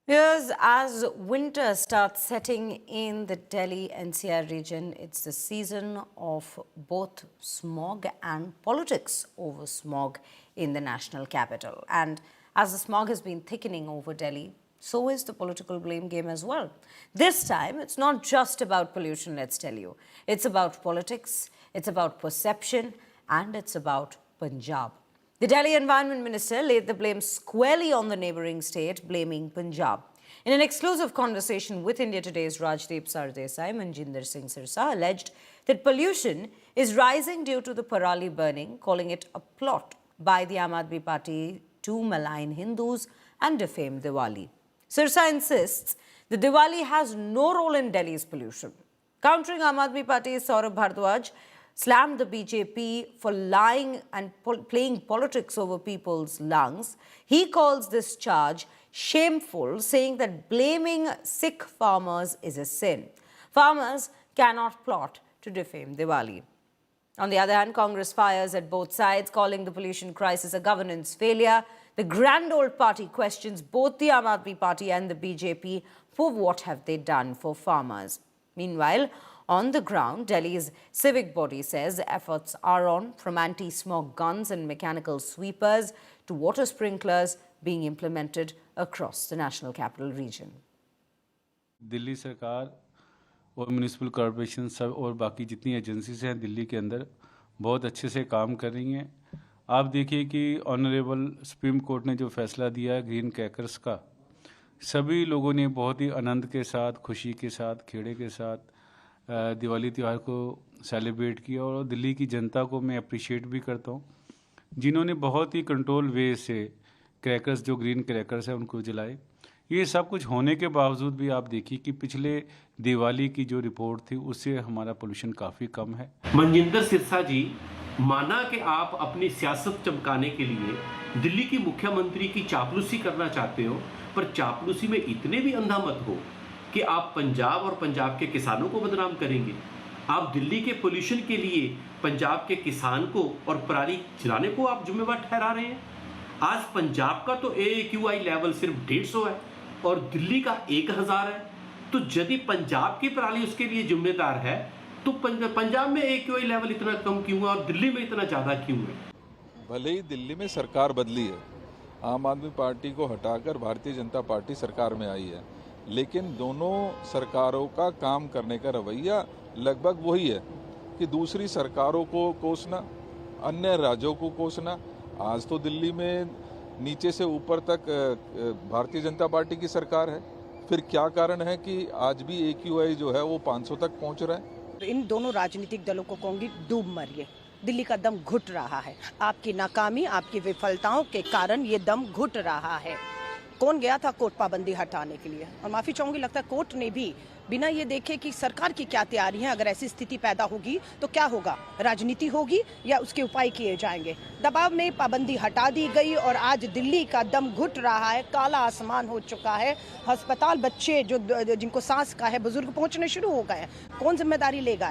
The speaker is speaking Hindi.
Yes, as winter starts setting in the Delhi NCR region, it's the season of both smog and politics over smog in the national capital. And as the smog has been thickening over Delhi, so is the political blame game as well. This time, it's not just about pollution, let's tell you. It's about politics, it's about perception, and it's about Punjab. The Delhi Environment Minister laid the blame squarely on the neighbouring state, blaming Punjab. In an exclusive conversation with India Today's Rajdeep Sardesai, Manjinder Singh Sirsa alleged that pollution is rising due to the Parali burning, calling it a plot by the Aam Aadmi Party to malign Hindus and defame Diwali. Sirsa insists that Diwali has no role in Delhi's pollution. Countering Aam Aadmi Party's Saurabh Bhardwaj slammed the BJP for lying and playing politics over people's lungs. He calls this charge shameful, saying that blaming Sikh farmers is a sin. Farmers cannot plot to defame Diwali. On the other hand, Congress fires at both sides, calling the pollution crisis a governance failure. The grand old party questions both the Aam Aadmi Party and the BJP for what have they done for farmers. Meanwhile, on the ground, Delhi's civic body says efforts are on, from anti-smog guns and mechanical sweepers to water sprinklers being implemented across the national capital region. Delhi सरकार और म्यूनिसिपल कॉर्पोरेशन सब और बाकी जितनी एजेंसीज हैं दिल्ली के अंदर बहुत अच्छे से काम कर रही हैं। आप देखिए कि ऑनरेबल सुप्रीम कोर्ट ने जो फैसला दिया है ग्रीन क्रैकर्स का, सभी लोगों ने बहुत ही आनंद के साथ, खुशी के साथ, खेड़े के साथ दिवाली त्यौहार को सेलिब्रेट किया। और दिल्ली की जनता को मैं अप्रिशिएट भी करता हूँ जिन्होंने बहुत ही कंट्रोल वे से क्रैकर्स, जो ग्रीन क्रैकर्स हैं, उनको जलाए। ये सब कुछ होने के बावजूद भी आप देखिए कि पिछले दिवाली की जो रिपोर्ट थी उससे हमारा पोल्यूशन काफ़ी कम है। मनजिंदर सिरसा जी, माना कि आप अपनी सियासत चमकाने के लिए दिल्ली की मुख्यमंत्री की चापलूसी करना चाहते हो, पर चापलूसी में इतने भी अंधा मत हो कि आप पंजाब और पंजाब के किसानों को बदनाम करेंगे। आप दिल्ली के पोल्यूशन के लिए पंजाब के किसान को और पराली जलाने को आप जिम्मेवार ठहरा रहे हैं। आज पंजाब का तो AAQI लेवल सिर्फ 150 है और दिल्ली का 1000 है। तो यदि पंजाब की पराली उसके लिए जिम्मेदार है तो पंजाब में AAQI लेवल इतना कम क्यों है और दिल्ली में इतना ज़्यादा क्यों है? भले ही दिल्ली में सरकार बदली है, आम आदमी पार्टी को हटाकर भारतीय जनता पार्टी सरकार में आई है, लेकिन दोनों सरकारों का काम करने का रवैया लगभग वही है कि दूसरी सरकारों को कोसना, अन्य राज्यों को कोसना। आज तो दिल्ली में नीचे से ऊपर तक भारतीय जनता पार्टी की सरकार है, फिर क्या कारण है कि आज भी AQI जो है वो 500 तक पहुंच रहा है? इन दोनों राजनीतिक दलों को कहूंगी, डूब मरिए। दिल्ली का दम घुट रहा है। आपकी नाकामी, आपकी विफलताओं के कारण ये दम घुट रहा है। कौन गया था कोर्ट पाबंदी हटाने के लिए? और माफी चाहूंगी, लगता है कोर्ट ने भी बिना ये देखे कि सरकार की क्या तैयारी है, अगर ऐसी स्थिति पैदा होगी तो क्या होगा, राजनीति होगी या उसके उपाय किए जाएंगे। दबाव में पाबंदी हटा दी गई और आज दिल्ली का दम घुट रहा है, काला आसमान हो चुका है। अस्पताल बच्चे जो जिनको सांस का है, बुजुर्ग पहुंचने शुरू हो गए हैं। कौन जिम्मेदारी लेगा?